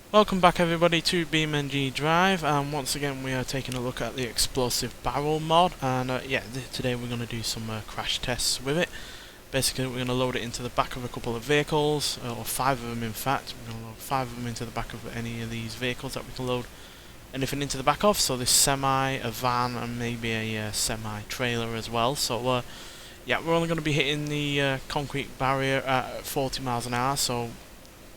Welcome back everybody to BeamNG.drive, and once again we are taking a look at the explosive barrel mod, and today we're going to do some crash tests with it. Basically we're going to load it into the back of a couple of vehicles, or 5 of them in fact. We're going to load 5 of them into the back of any of these vehicles that we can load anything into the back of, so this semi, a van, and maybe a semi-trailer as well. So yeah, we're only going to be hitting the concrete barrier at 40 miles an hour, so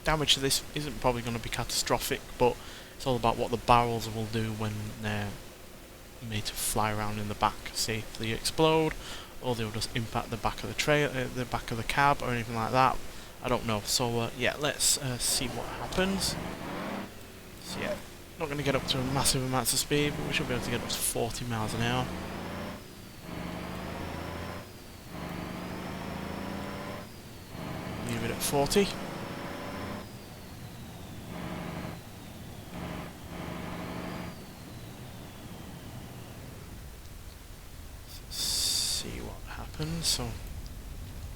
damage to this isn't probably going to be catastrophic, but it's all about what the barrels will do when they're made to fly around in the back. See if they explode, or they'll just impact the back of the back of the cab, or anything like that. I don't know. So yeah, let's see what happens. So yeah, not going to get up to massive amounts of speed, but we should be able to get up to 40 miles an hour. Leave it at 40. See what happens. So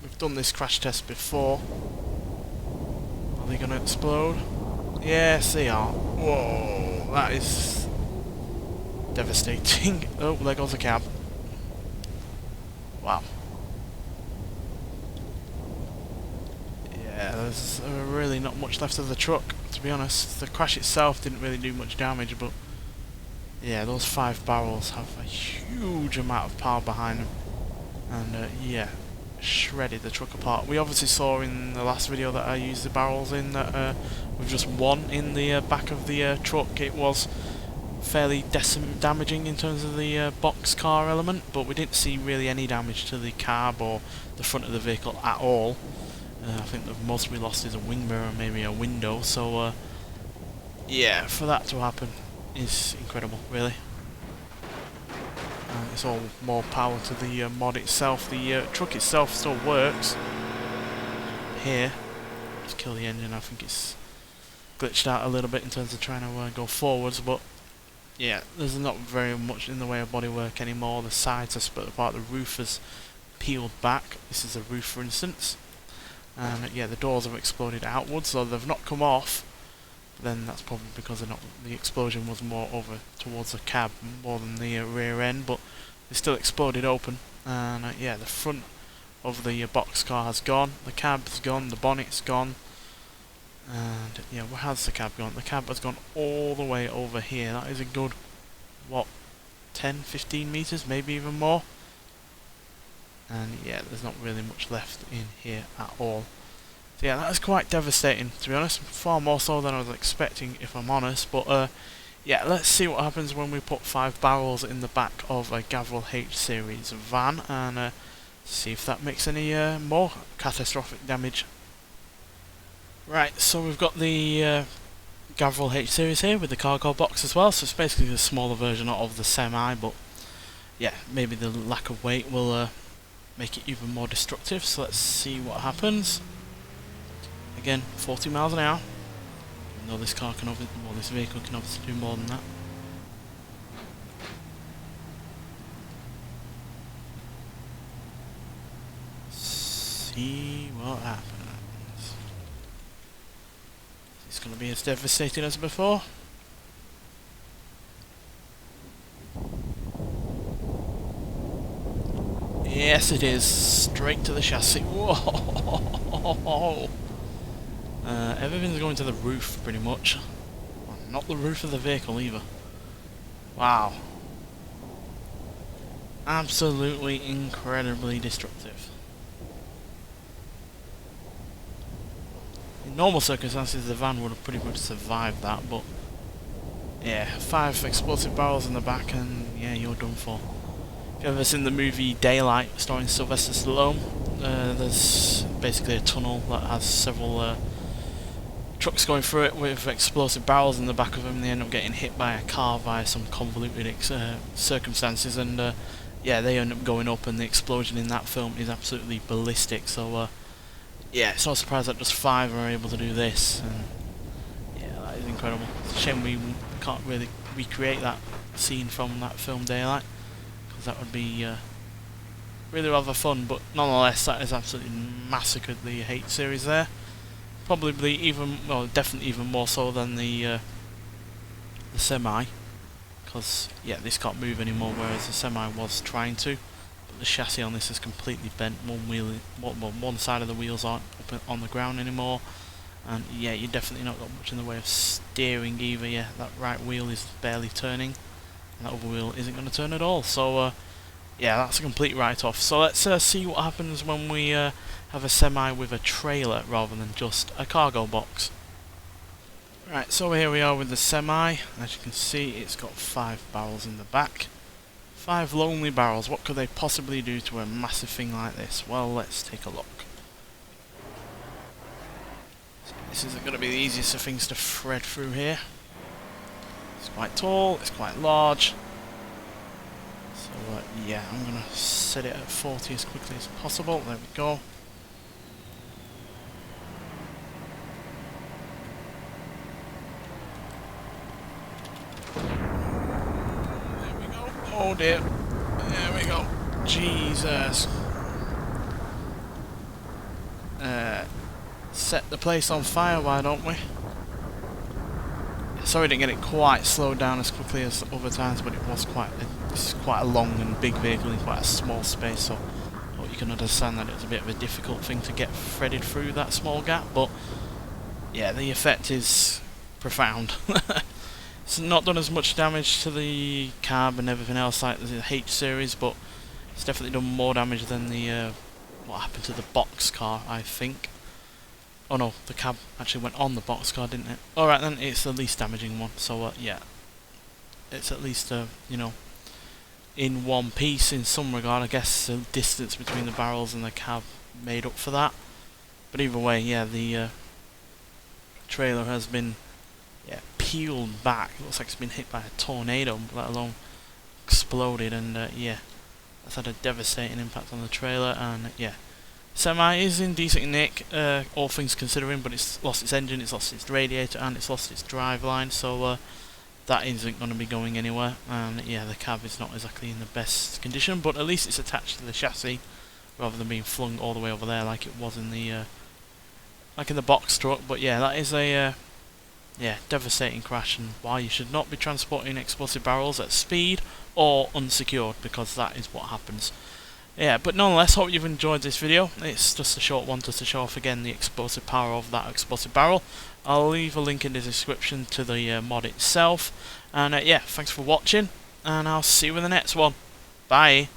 we've done this crash test before. Are they going to explode? Yes, they are. Whoa, that is devastating. Oh, there goes the cab. Wow. Yeah, there's really not much left of the truck, to be honest. The crash itself didn't really do much damage, but yeah, those 5 barrels have a huge amount of power behind them. And yeah, shredded the truck apart. We obviously saw in the last video that I used the barrels in that with just one in the back of the truck, it was fairly damaging in terms of the box car element, but we didn't see really any damage to the cab or the front of the vehicle at all. I think the most we lost is a wing mirror, maybe a window, so yeah, for that to happen is incredible, really. It's all more power to the mod itself. The truck itself still works. Here, let's kill the engine. I think it's glitched out a little bit in terms of trying to go forwards, but yeah, there's not very much in the way of bodywork anymore. The sides are split apart, the roof has peeled back. This is a roof, for instance, and yeah, the doors have exploded outwards, so they've not come off. But then that's probably because the explosion was more over towards the cab more than the rear end, but they still exploded open. And yeah, the front of the box car has gone, the cab's gone, the bonnet's gone, and yeah, where has the cab gone? The cab has gone all the way over here. That is a good, what, 10-15 meters, maybe even more. And yeah, there's not really much left in here at all. So yeah, that is quite devastating, to be honest. Far more so than I was expecting, if I'm honest. But yeah, let's see what happens when we put 5 barrels in the back of a Gavril H series van, and see if that makes any more catastrophic damage. Right, so we've got the Gavril H series here with the cargo box as well. So it's basically a smaller version of the semi, but yeah, maybe the lack of weight will make it even more destructive. So let's see what happens. Again, 40 miles an hour. Even though this car can this vehicle can obviously do more than that. See what happens. It's going to be as devastating as before. Yes, it is. Straight to the chassis. Whoa! Everything's going to the roof, pretty much. Not the roof of the vehicle, either. Wow. Absolutely incredibly destructive. In normal circumstances, the van would have pretty much survived that, but yeah, 5 explosive barrels in the back, and yeah, you're done for. If you've ever seen the movie Daylight, starring Sylvester Stallone, there's basically a tunnel that has several trucks going through it with explosive barrels in the back of them. They end up getting hit by a car via some convoluted circumstances, and yeah, they end up going up, and the explosion in that film is absolutely ballistic. So yeah, it's no surprise that just 5 are able to do this, and yeah, that is incredible. It's a shame we can't really recreate that scene from that film Daylight, because that would be really rather fun, but nonetheless, that is absolutely massacred the H series there. Probably even, well, definitely even more so than the semi, because yeah, this can't move anymore, whereas the semi was trying to. But the chassis on this is completely bent. One side of the wheels aren't up on the ground anymore, and yeah, you're definitely not got much in the way of steering either. Yeah, that right wheel is barely turning, and that other wheel isn't going to turn at all. So yeah, that's a complete write-off. So let's see what happens when we have a semi with a trailer rather than just a cargo box. Right, so here we are with the semi. As you can see, it's got 5 barrels in the back. 5 lonely barrels. What could they possibly do to a massive thing like this? Well, let's take a look. So this isn't going to be the easiest of things to thread through here. It's quite tall, it's quite large. So yeah, I'm going to set it at 40 as quickly as possible. There we go. There we go. Oh dear. There we go. Jesus. Set the place on fire, why don't we? Sorry I didn't get it quite slowed down as quickly as other times, but it was this is quite a long and big vehicle in quite a small space, so I hope you can understand that it's a bit of a difficult thing to get threaded through that small gap, but yeah, the effect is profound. It's not done as much damage to the cab and everything else like the H series, but it's definitely done more damage than the what happened to the box car, I think. Oh no, the cab actually went on the box car, didn't it? Alright then, it's the least damaging one, so yeah. It's at least, you know, in one piece in some regard. I guess the distance between the barrels and the cab made up for that. But either way, yeah, the trailer has been peeled back. It looks like it's been hit by a tornado, let alone exploded, and yeah, that's had a devastating impact on the trailer, and yeah. Semi is in decent nick, all things considering, but it's lost its engine, it's lost its radiator, and it's lost its drive line, so that isn't going to be going anywhere. And yeah, the cab is not exactly in the best condition, but at least it's attached to the chassis rather than being flung all the way over there like it was in the box truck. But yeah, that is a devastating crash, and why you should not be transporting explosive barrels at speed or unsecured, because that is what happens. Yeah, but nonetheless, hope you've enjoyed this video. It's just a short one just to show off again the explosive power of that explosive barrel. I'll leave a link in the description to the mod itself. And yeah, thanks for watching, and I'll see you in the next one. Bye.